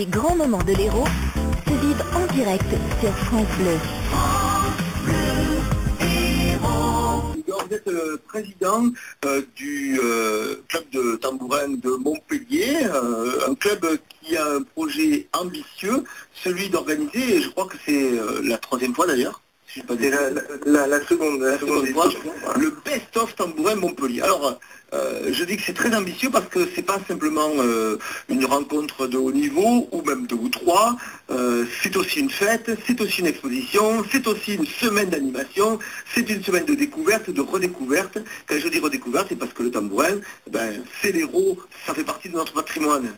grands moments de l'Hérault se vivent en direct sur France Bleu. Vous êtes le président du club de tambourin de Montpellier, un club qui a un projet ambitieux, celui d'organiser, et je crois que c'est la troisième fois d'ailleurs, si je ne sais pas la seconde fois, le Best of Tambourin Montpellier. Alors, je dis que c'est très ambitieux parce que c'est pas simplement une rencontre de haut niveau, ou même deux ou trois, c'est aussi une fête, c'est aussi une exposition, c'est aussi une semaine d'animation, c'est une semaine de découverte, de redécouverte. Quand je dis redécouverte, c'est parce que le tambourin, c'est l'Hérault, ça fait partie de notre patrimoine.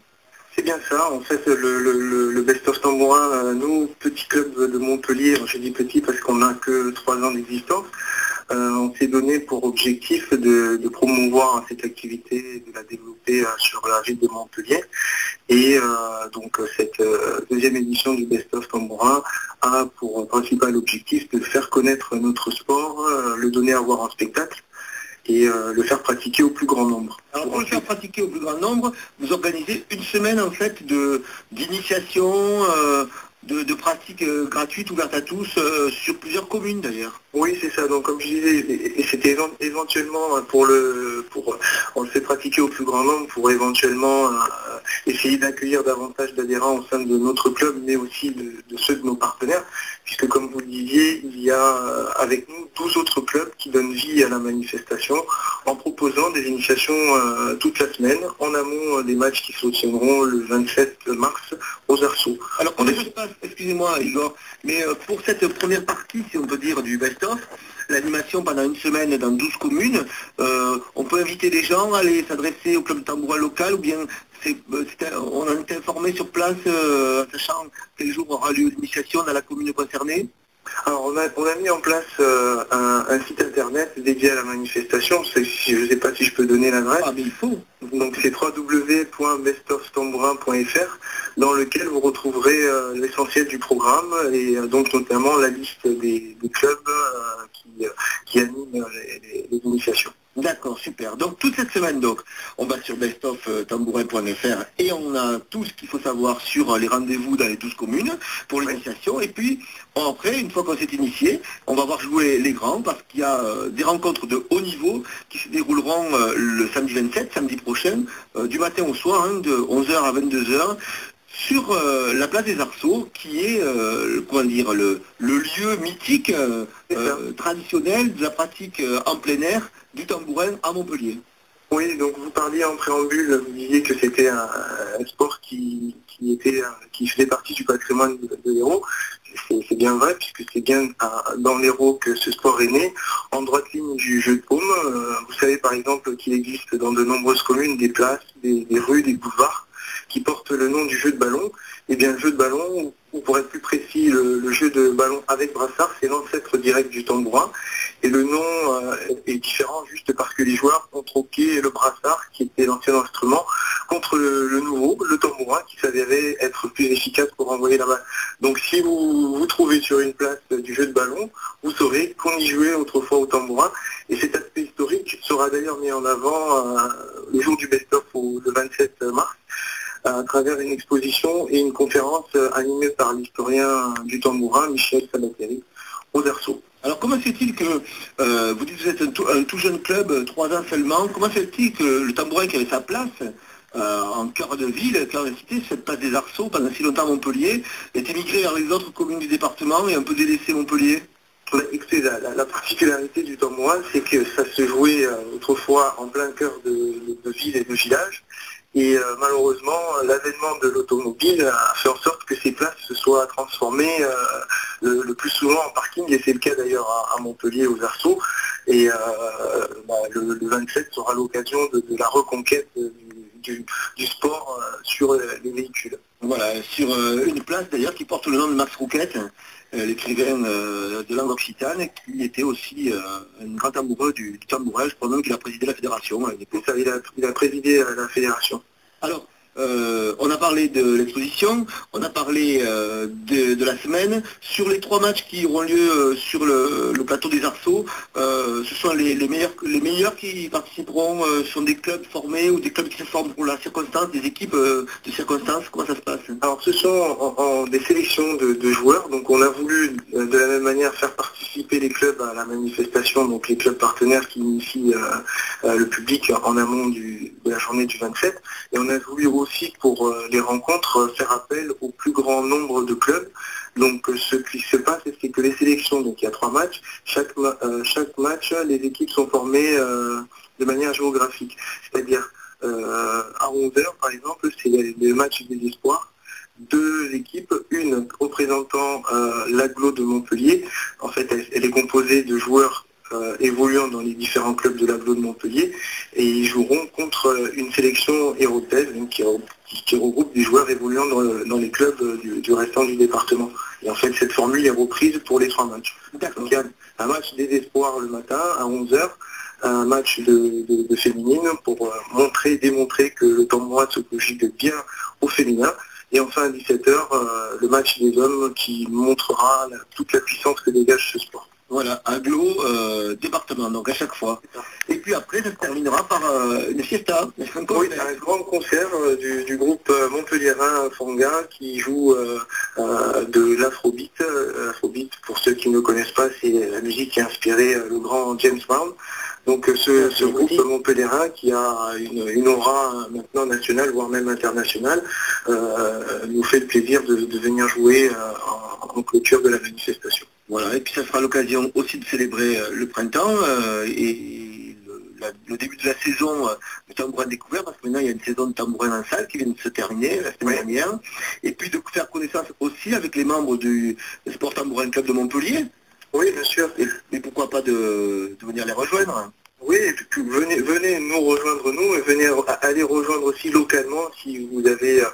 C'est bien ça, en fait le Best of Tambourin, nous, petit club de Montpellier, je dis petit parce qu'on n'a que 3 ans d'existence, on s'est donné pour objectif de promouvoir cette activité, de la développer sur la ville de Montpellier. Et donc cette deuxième édition du Best of Tambourin a pour principal objectif de faire connaître notre sport, le donner à voir en spectacle, et le faire pratiquer au plus grand nombre. Alors pour le faire pratiquer au plus grand nombre, vous organisez une semaine en fait d'initiation, de pratiques gratuites, ouvertes à tous, sur plusieurs communes d'ailleurs. Oui, c'est ça. Donc comme je disais, et c'était éventuellement on le fait pratiquer au plus grand nombre pour éventuellement essayer d'accueillir davantage d'adhérents au sein de notre club, mais aussi de ceux de nos partenaires, puisque comme vous le disiez, il y a avec nous 12 autres clubs qui donnent vie à la manifestation en proposant des initiations toute la semaine, en amont des matchs qui se tiendront le 27 mars aux Arceaux. Alors comment ça se passe, excusez-moi Igor, mais pour cette première partie, si on peut dire, du best-of, l'animation pendant une semaine dans 12 communes, on peut inviter des gens à aller s'adresser au club tambourin local, ou bien on en est informé sur place, sachant quel jour aura lieu l'initiation dans la commune concernée? Alors on a mis en place un site internet dédié à la manifestation. Je ne sais pas si je peux donner l'adresse. Ah mais il faut. Donc c'est www.bestoftambourin.fr, dans lequel vous retrouverez l'essentiel du programme, et donc notamment la liste des clubs qui animent les initiations. D'accord, super. Donc toute cette semaine, donc, on va sur bestoftambourin.fr et on a tout ce qu'il faut savoir sur les rendez-vous dans les 12 communes pour l'initiation. Et puis après, une fois qu'on s'est initié, on va voir jouer les grands, parce qu'il y a des rencontres de haut niveau qui se dérouleront le samedi 27, samedi prochain, du matin au soir, de 11h à 22h. Sur la place des Arceaux, qui est le lieu mythique, traditionnel de la pratique en plein air du tambourin à Montpellier. Oui, donc vous parliez en préambule, vous disiez que c'était un sport qui faisait partie du patrimoine de l'Hérault. C'est bien vrai, puisque c'est bien dans l'Hérault que ce sport est né, en droite ligne du jeu de paume. Vous savez par exemple qu'il existe dans de nombreuses communes des places, des rues, des boulevards qui portent le nom du jeu de ballon. Et bien le jeu de ballon, ou pour être plus précis, le jeu de ballon avec brassard, c'est l'ancêtre direct du tambourin. Et le nom est différent juste parce que les joueurs ont troqué le brassard, qui était l'ancien instrument, contre le nouveau, le tambourin, qui s'avérait être plus efficace pour envoyer la balle. Donc si vous vous trouvez sur une place du jeu de ballon, vous saurez qu'on y jouait autrefois au tambourin. Et cet aspect historique sera d'ailleurs mis en avant le jour du best-of, le 27 mars, à travers une exposition et une conférence animée par l'historien du tambourin, Michel Sabateri, aux Arceaux. Alors comment se fait-il que, vous dites que vous êtes un tout jeune club, 3 ans seulement, comment se fait-il que le tambourin qui avait sa place en cœur de ville, cœur de cité, cette place des Arceaux, pendant si longtemps à Montpellier, est émigré vers les autres communes du département et un peu délaissé Montpellier? Écoutez, la particularité du tambourin, c'est que ça se jouait autrefois en plein cœur de ville et de village. Et malheureusement, l'avènement de l'automobile a fait en sorte que ces places se soient transformées le plus souvent en parking, et c'est le cas d'ailleurs à Montpellier, aux Arceaux. Et le 27 sera l'occasion de la reconquête du sport sur les véhicules. Voilà, sur une place d'ailleurs qui porte le nom de Max Rouquette, l'écrivain de langue occitane, qui était aussi un grand amoureux du tambourin. Je crois même qu'il a présidé la fédération. Il a présidé la fédération. Alors, On a parlé de l'exposition, on a parlé de la semaine. Sur les 3 matchs qui auront lieu sur le plateau des Arceaux, ce sont les meilleurs qui participeront, sont des clubs formés ou des clubs qui se forment pour la circonstance, des équipes de circonstance. Comment ça se passe? Alors ce sont des sélections de joueurs, donc on a voulu de la même manière faire participer les clubs à la manifestation, donc les clubs partenaires qui initient le public en amont de la journée du 27, et on a voulu aussi pour les rencontres faire appel au plus grand nombre de clubs. Donc ce qui se passe, c'est que les sélections, donc il y a 3 matchs, chaque match, les équipes sont formées de manière géographique, c'est-à-dire à 11h par exemple, c'est le match des espoirs. 2 équipes, une représentant l'agglo de Montpellier. En fait, elle est composée de joueurs évoluant dans les différents clubs de l'agglo de Montpellier, et ils joueront contre une sélection européenne donc, qui regroupe des joueurs évoluant dans les clubs du restant du département. Et en fait, cette formule est reprise pour les 3 matchs. Donc il y a un match des espoirs le matin à 11h, un match de féminine pour démontrer que le tambourin se conjugue bien au féminin. Et enfin à 17h, le match des hommes qui montrera toute la puissance que dégage ce sport. Voilà, agglo, département, donc à chaque fois. Et puis après, ça se terminera par une fiesta. Oui, un grand concert du groupe montpelliérain Fanga qui joue de l'afrobeat. L'afrobeat, pour ceux qui ne connaissent pas, c'est la musique qui a inspiré le grand James Brown. Donc ce groupe montpelliérain qui a une aura maintenant nationale, voire même internationale, nous fait le plaisir de venir jouer en clôture de la manifestation. Voilà, et puis ça sera l'occasion aussi de célébrer le printemps et le début de la saison de tambourin découvert, parce que maintenant il y a une saison de tambourin en salle qui vient de se terminer la semaine dernière, et puis de faire connaissance aussi avec les membres du Sport Tambourin Club de Montpellier. Oui, bien sûr. Mais pourquoi pas de venir les rejoindre? Oui, et puis venez nous rejoindre nous, et venez aller rejoindre aussi localement si vous avez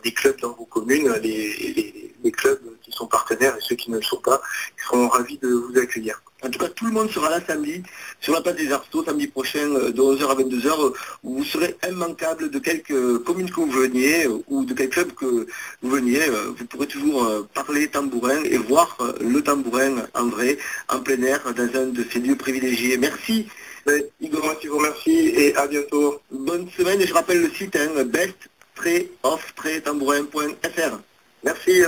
des clubs dans vos communes, les clubs qui sont partenaires et ceux qui ne le sont pas, ils seront ravis de vous accueillir. En tout cas, tout le monde sera là samedi, sur la place des Arceaux, samedi prochain, de 11h à 22h, où vous serez immanquable de quelque commune que vous veniez, ou de quel club que vous veniez. Vous pourrez toujours parler tambourin et voir le tambourin en vrai, en plein air, dans un de ces lieux privilégiés. Merci. Igor, moi qui vous remercie, et à bientôt. Bonne semaine, et je rappelle le site, best-off-tambourin.fr. Merci.